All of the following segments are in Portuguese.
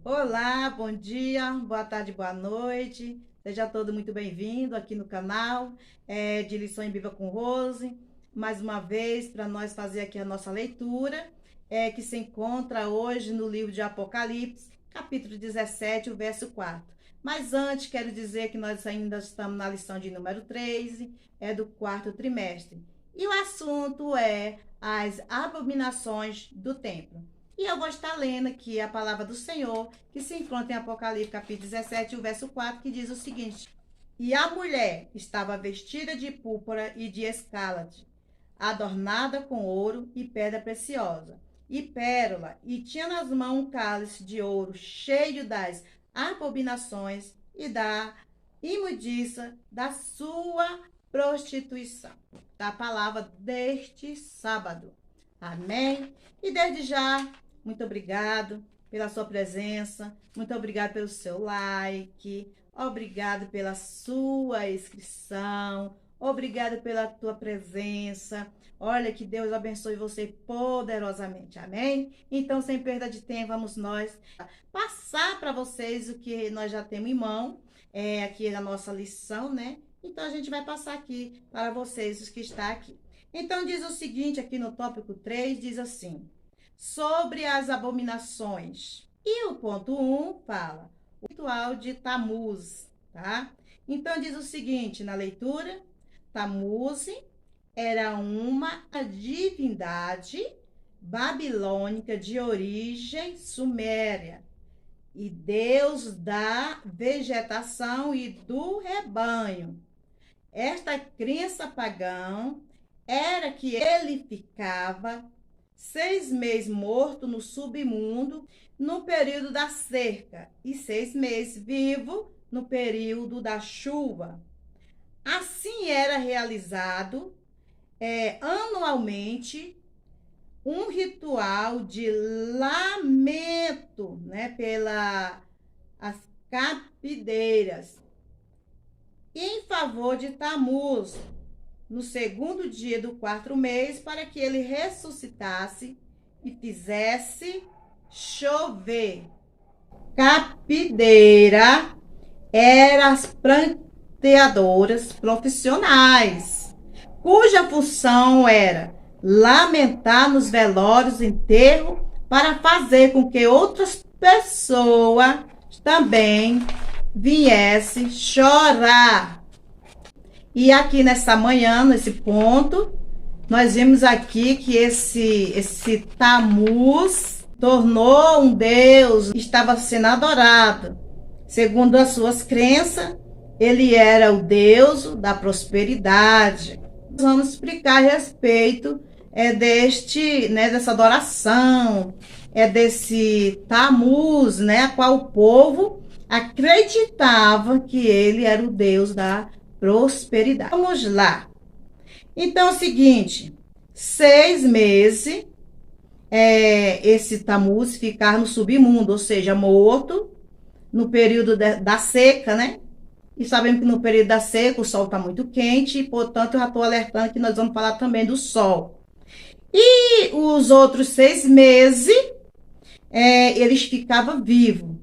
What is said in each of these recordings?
Olá, bom dia, boa tarde, boa noite. Seja todo muito bem-vindo aqui no canal de Lição em Bíblia com Rose. Mais uma vez, para nós fazer aqui a nossa leitura, que se encontra hoje no livro de Apocalipse, capítulo 17, o verso 4. Mas antes, quero dizer que nós ainda estamos na lição de número 13, do quarto trimestre. E o assunto é as abominações do templo. E eu vou estar lendo aqui a palavra do Senhor, que se encontra em Apocalipse, capítulo 17, o verso 4, que diz o seguinte: E a mulher estava vestida de púrpura e de escarlate, adornada com ouro e pedra preciosa, e pérola, e tinha nas mãos um cálice de ouro cheio das abominações e da imundícia da sua prostituição. Da palavra deste sábado. Amém? E desde já, muito obrigado pela sua presença, muito obrigado pelo seu like, obrigado pela sua inscrição, obrigado pela tua presença. Olha, que Deus abençoe você poderosamente, amém? Então, sem perda de tempo, vamos nós passar para vocês o que nós já temos em mão, aqui na nossa lição, né? Então, a gente vai passar aqui para vocês, os que estão aqui. Então, diz o seguinte, aqui no tópico 3, diz assim: sobre as abominações. E o ponto 1 fala o ritual de Tamuz, tá? Então, diz o seguinte na leitura: Tamuz era uma divindade babilônica de origem suméria e deus da vegetação e do rebanho. Esta crença pagã era que ele ficava 6 meses morto no submundo no período da seca e 6 meses vivo no período da chuva. Assim era realizado anualmente um ritual de lamento, né, pelas capideiras em favor de Tamuz, no segundo dia do quarto mês, para que ele ressuscitasse e fizesse chover. Capideira eram as pranteadoras profissionais, cuja função era lamentar nos velórios e enterro para fazer com que outras pessoas também viessem chorar. E aqui nessa manhã, nesse ponto, nós vimos aqui que esse Tamuz tornou um deus, estava sendo adorado. Segundo as suas crenças, ele era o deus da prosperidade. Vamos explicar a respeito dessa adoração, desse Tamuz, né, a qual o povo acreditava que ele era o deus da prosperidade. Vamos lá. Então é o seguinte: 6 meses esse Tamuz ficar no submundo, ou seja, morto no período da seca, né? E sabemos que no período da seca o sol está muito quente, e portanto eu já estou alertando que nós vamos falar também do sol. E os outros 6 meses eles ficavam vivos,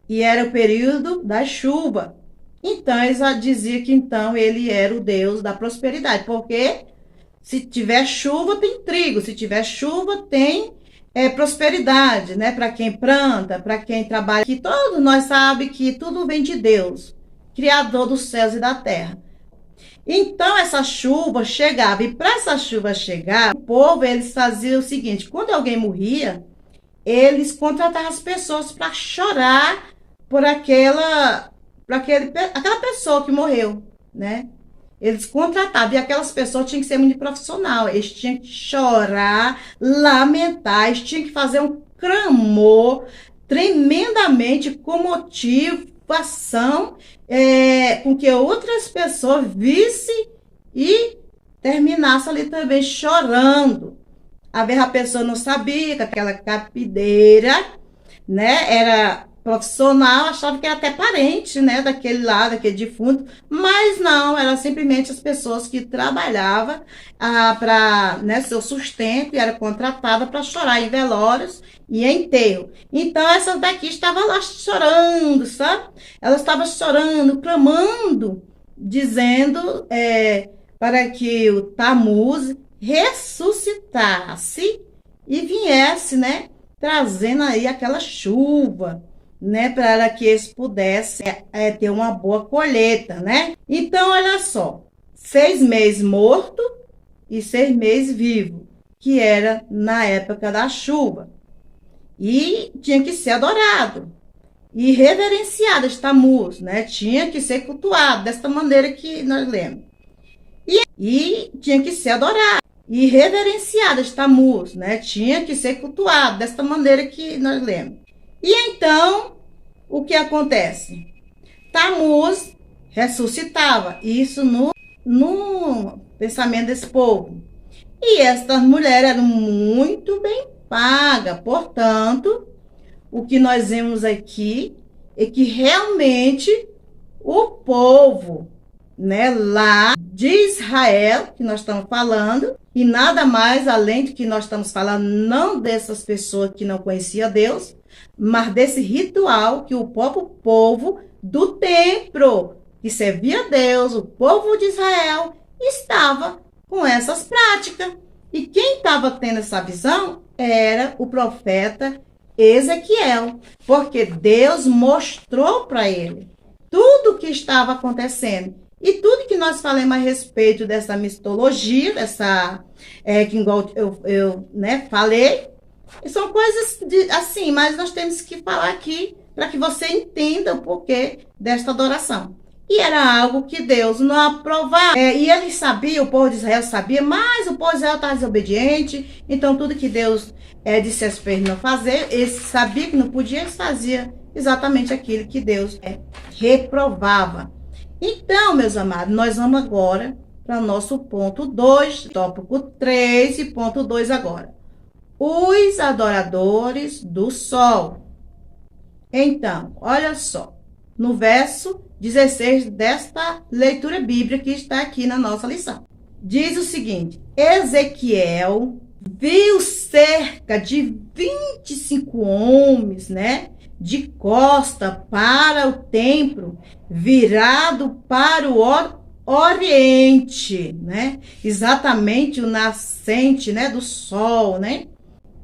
e era o período da chuva. Então, eles diziam que então ele era o deus da prosperidade, porque se tiver chuva, tem trigo, se tiver chuva, tem prosperidade, né? Para quem planta, para quem trabalha. Que todos nós sabemos que tudo vem de Deus, Criador dos céus e da terra. Então, essa chuva chegava, e para essa chuva chegar, o povo, eles faziam o seguinte: quando alguém morria, eles contratavam as pessoas para chorar por aquela pessoa que morreu, né? Eles contratavam, e aquelas pessoas tinham que ser muito profissional, eles tinham que chorar, lamentar, eles tinham que fazer um clamor tremendamente com motivação, com que outras pessoas vissem e terminassem ali também chorando. Às vezes a pessoa não sabia que aquela capideira, né, era profissional, achava que era até parente, né, daquele lado, daquele defunto, mas não, era simplesmente as pessoas que trabalhavam para, né, seu sustento, e era contratada para chorar em velórios e enterro. Então, essa daqui estava lá chorando, sabe? Ela estava chorando, clamando, dizendo para que o Tammuz ressuscitasse e viesse, né? Trazendo aí aquela chuva, né? Para que eles pudessem ter uma boa colheita, né? Então, olha só, 6 meses morto e 6 meses vivo, que era na época da chuva. E tinha que ser adorado e reverenciado este Tammuz, né? Tinha que ser cultuado desta maneira que nós lemos. E tinha que ser adorado e reverenciado este Tammuz, né? Tinha que ser cultuado desta maneira que nós lemos. E então, o que acontece? Tammuz ressuscitava, isso no pensamento desse povo. E estas mulheres eram muito bem pagas, portanto, o que nós vemos aqui é que realmente o povo, né, lá de Israel, que nós estamos falando, e nada mais além do que nós estamos falando, não dessas pessoas que não conheciam Deus, mas desse ritual que o próprio povo do templo, que servia a Deus, o povo de Israel, estava com essas práticas. E quem estava tendo essa visão era o profeta Ezequiel, porque Deus mostrou para ele tudo o que estava acontecendo. E tudo que nós falamos a respeito dessa mitologia, que igual eu falei, são coisas assim, mas nós temos que falar aqui para que você entenda o porquê desta adoração. E era algo que Deus não aprovava. E ele sabia, o povo de Israel sabia, mas o povo de Israel estava desobediente. Então, tudo que Deus dissesse para eles não fazer, eles sabiam que não podia, eles faziam exatamente aquilo que Deus reprovava. Então, meus amados, nós vamos agora para o nosso ponto 2, tópico 3 e ponto 2 agora. Os adoradores do sol. Então, olha só, no verso 16 desta leitura bíblica que está aqui na nossa lição. Diz o seguinte: Ezequiel viu cerca de 25 homens, né, de costa para o templo, virado para o oriente, né, exatamente o nascente, né, do sol, né,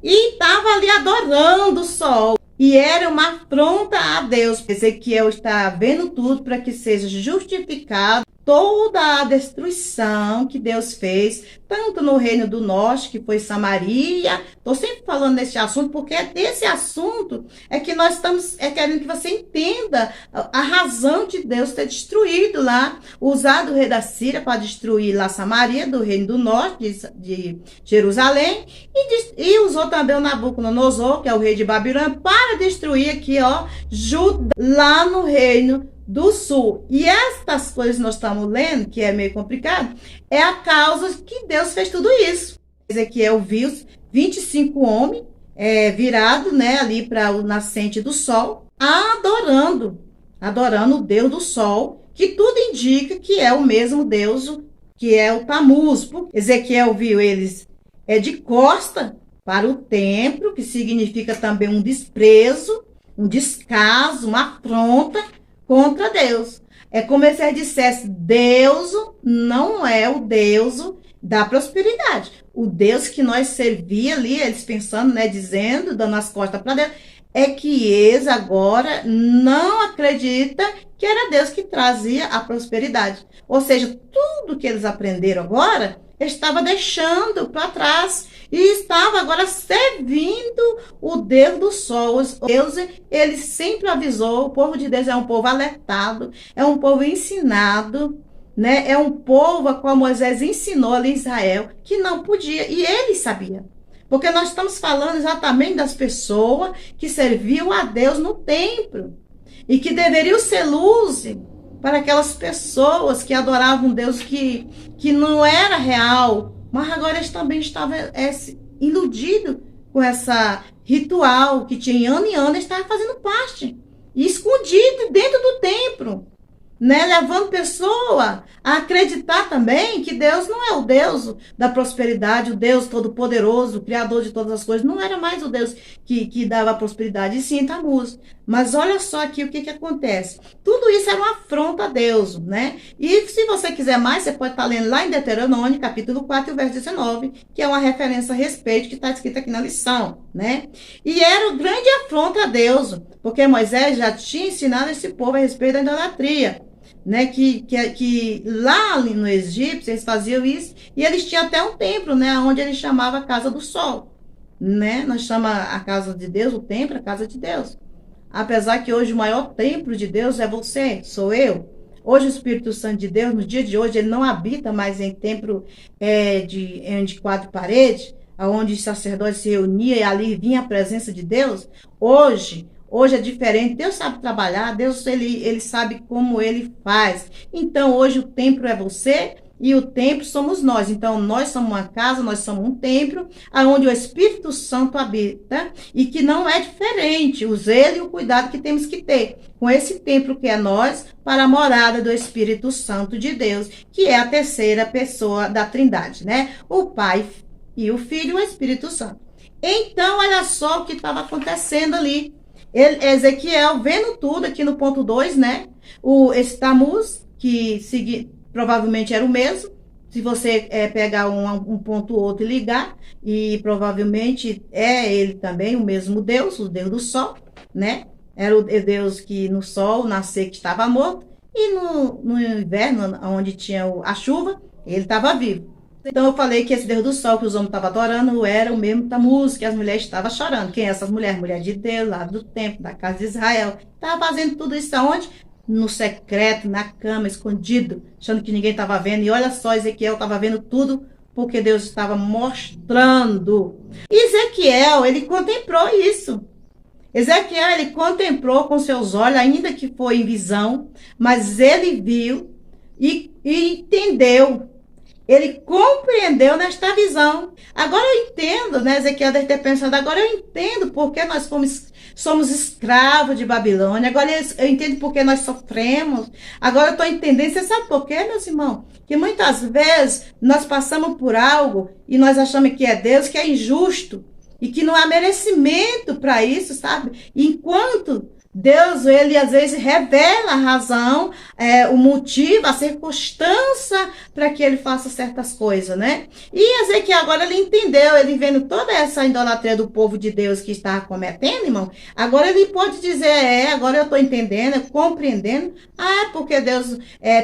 e estava ali adorando o sol. E era uma afronta a Deus. Ezequiel está vendo tudo para que seja justificado toda a destruição que Deus fez, tanto no reino do norte, que foi Samaria. Estou sempre falando desse assunto, porque é desse assunto que nós estamos querendo que você entenda a razão de Deus ter destruído lá, usado o rei da Síria para destruir lá Samaria, do reino do norte, de Jerusalém, e usou também o Nabucodonosor, que é o rei de Babilônia, para destruir aqui, ó, Judá, lá no reino do sul. E estas coisas que nós estamos lendo, que é meio complicado, é a causa que Deus fez tudo isso. Ezequiel viu 25 homens virados, né, ali para o nascente do sol, adorando o Deus do sol, que tudo indica que é o mesmo Deus, que é o Tammuz. Ezequiel viu eles de costa para o templo, que significa também um desprezo, um descaso, uma afronta contra Deus. É como se ele dissesse: Deus não é o Deus da prosperidade. O Deus que nós servia ali, eles pensando, né, dizendo, dando as costas para Deus, é que eles agora não acreditam que era Deus que trazia a prosperidade. Ou seja, tudo que eles aprenderam agora, estava deixando para trás e estava agora servindo o Deus do sol. Deus, ele sempre avisou, o povo de Deus é um povo alertado, é um povo ensinado, né? É um povo a qual Moisés ensinou ali em Israel que não podia, e ele sabia. Porque nós estamos falando exatamente das pessoas que serviam a Deus no templo e que deveriam ser luz para aquelas pessoas que adoravam um Deus que não era real, mas agora eles também estavam iludidos com essa ritual que tinha ano e ano, eles estavam fazendo parte, e escondido dentro do templo. né? Levando pessoa a acreditar também que Deus não é o Deus da prosperidade, o Deus todo-poderoso, o Criador de todas as coisas. Não era mais o Deus que dava prosperidade, e sim Tammuz. Mas olha só aqui o que acontece. Tudo isso era uma afronta a Deus, né? E se você quiser mais, você pode estar lendo lá em Deuteronômio, capítulo 4, verso 19, que é uma referência a respeito que está escrito aqui na lição, né? E era o grande afronta a Deus, porque Moisés já tinha ensinado esse povo a respeito da idolatria, né? Que lá no Egito eles faziam isso, e eles tinham até um templo, né? Onde eles chamavam a casa do sol, né? Nós chamamos a casa de Deus, o templo, a casa de Deus. Apesar que hoje o maior templo de Deus é você, sou eu. Hoje o Espírito Santo de Deus, no dia de hoje, ele não habita mais em templo de quatro paredes, onde os sacerdotes se reuniam e ali vinha a presença de Deus. Hoje é diferente. Deus sabe trabalhar, Deus ele sabe como ele faz. Então hoje o templo é você e o templo somos nós. Então nós somos uma casa, nós somos um templo, onde o Espírito Santo habita e que não é diferente o zelo e o cuidado que temos que ter com esse templo que é nós, para a morada do Espírito Santo de Deus, que é a terceira pessoa da Trindade, né? O Pai e o Filho e o Espírito Santo. Então, olha só o que estava acontecendo ali. Ezequiel, vendo tudo aqui no ponto 2, né? Esse Tammuz, provavelmente era o mesmo. Se você pegar um ponto ou outro e ligar, e provavelmente é ele também, o mesmo Deus, o Deus do Sol, né? Era o Deus que no sol nascer que estava morto, e no inverno, onde tinha a chuva, ele estava vivo. Então eu falei que esse Deus do sol que os homens estavam adorando era o mesmo Tammuz, que as mulheres estavam chorando. Quem é essas mulheres? Mulher de Deus, lá do templo, da casa de Israel. Estava fazendo tudo isso aonde? No secreto, na cama, escondido, achando que ninguém estava vendo. E olha só, Ezequiel estava vendo tudo porque Deus estava mostrando. E Ezequiel, ele contemplou isso. Ezequiel, ele contemplou com seus olhos, ainda que foi em visão, mas ele viu e entendeu. Ele compreendeu nesta visão. Agora eu entendo, né? Ezequiel deve ter pensado, agora eu entendo porque nós somos escravos de Babilônia. Agora eu entendo porque nós sofremos. Agora eu estou entendendo. Você sabe por quê, meus irmãos? Que muitas vezes nós passamos por algo e nós achamos que é Deus, que é injusto. E que não há merecimento para isso, sabe? Enquanto Deus, ele às vezes revela a razão, o motivo, a circunstância para que ele faça certas coisas, né? E Ezequiel agora ele entendeu, ele vendo toda essa idolatria do povo de Deus que estava cometendo, irmão, agora ele pode dizer, agora eu estou entendendo, compreendendo, porque Deus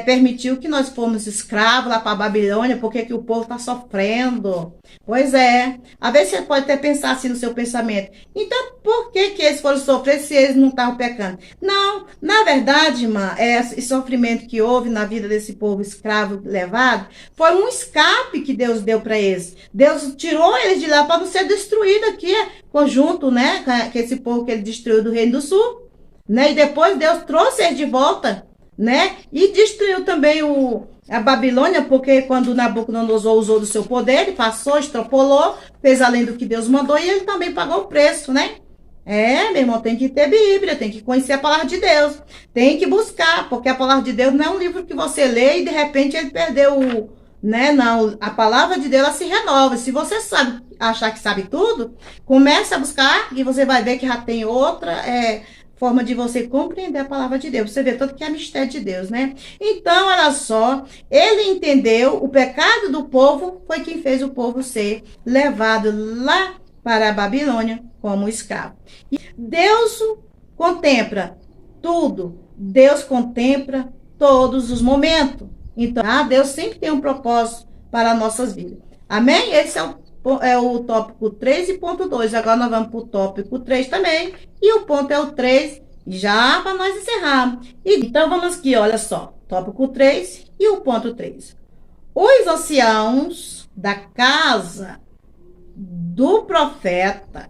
permitiu que nós fomos escravos lá para a Babilônia, porque que o povo está sofrendo. Pois é, às vezes você pode até pensar assim no seu pensamento, então por que eles foram sofrer se eles não estavam pecando? Não, na verdade, irmã, esse sofrimento que houve na vida desse povo escravo levado, foi um escape que Deus deu para eles. Deus tirou eles de lá para não ser destruído aqui, conjunto, né, com esse povo que ele destruiu do Reino do Sul, né, e depois Deus trouxe eles de volta, né, e destruiu também a Babilônia, porque quando Nabucodonosor usou do seu poder, ele passou, extrapolou, fez além do que Deus mandou, e ele também pagou o preço, né? Meu irmão, tem que ter Bíblia, tem que conhecer a palavra de Deus, tem que buscar, porque a palavra de Deus não é um livro que você lê e de repente ele perdeu né? Não, a palavra de Deus ela se renova. Se você sabe achar que sabe tudo, comece a buscar e você vai ver que já tem outra forma de você compreender a palavra de Deus. Você vê tudo que é mistério de Deus, né? Então, olha só, ele entendeu o pecado do povo, foi quem fez o povo ser levado lá para a Babilônia como escravo. E Deus contempla tudo. Deus contempla todos os momentos. Então, Deus sempre tem um propósito para as nossas vidas. Amém? Esse é o tópico 3 e ponto 2. Agora nós vamos para o tópico 3 também. E o ponto é o 3, já para nós encerrarmos. Então, vamos aqui, olha só. Tópico 3 e o ponto 3. Os anciãos da casa do profeta,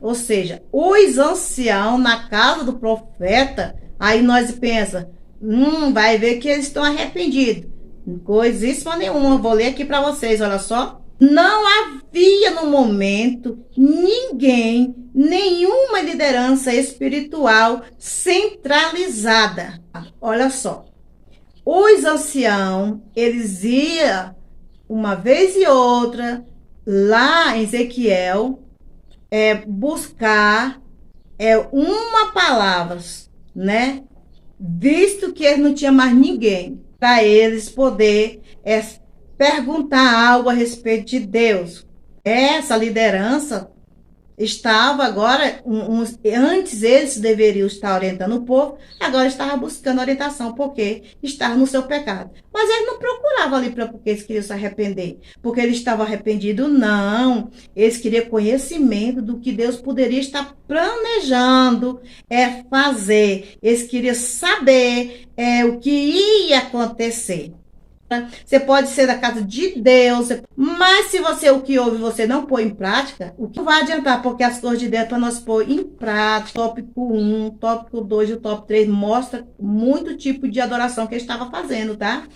ou seja, os anciãos na casa do profeta, aí nós pensa, vai ver que eles estão arrependidos. Coisíssima nenhuma, vou ler aqui para vocês, olha só. Não havia no momento nenhuma liderança espiritual centralizada. Olha só. Os anciãos, eles iam uma vez e outra lá em Ezequiel buscar uma palavra, né? Visto que eles não tinha mais ninguém para eles poder perguntar algo a respeito de Deus. Essa liderança estava agora, antes eles deveriam estar orientando o povo, agora estava buscando orientação, porque estava no seu pecado. Mas eles não procuravam ali porque eles queriam se arrepender, porque eles estavam arrependidos, não. Eles queriam conhecimento do que Deus poderia estar planejando fazer. Eles queriam saber o que ia acontecer. Você pode ser da casa de Deus, mas se você o que ouve você não pôr em prática, o que vai adiantar? Porque as coisas de Deus para nós pôr em prática. Tópico 1, tópico 2 e o tópico 3 mostra muito tipo de adoração que ele estava fazendo, tá?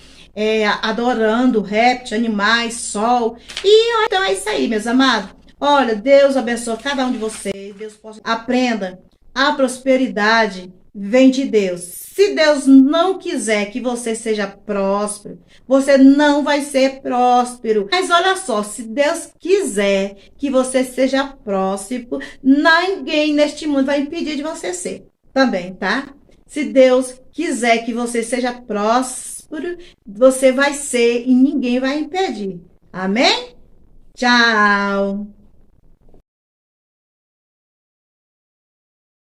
Adorando répteis, animais, sol. E então é isso aí, meus amados. Olha, Deus abençoe cada um de vocês. Deus possa aprenda a prosperidade vem de Deus. Se Deus não quiser que você seja próspero, você não vai ser próspero. Mas olha só, se Deus quiser que você seja próspero, ninguém neste mundo vai impedir de você ser também, tá? Se Deus quiser que você seja próspero, você vai ser e ninguém vai impedir. Amém? Tchau!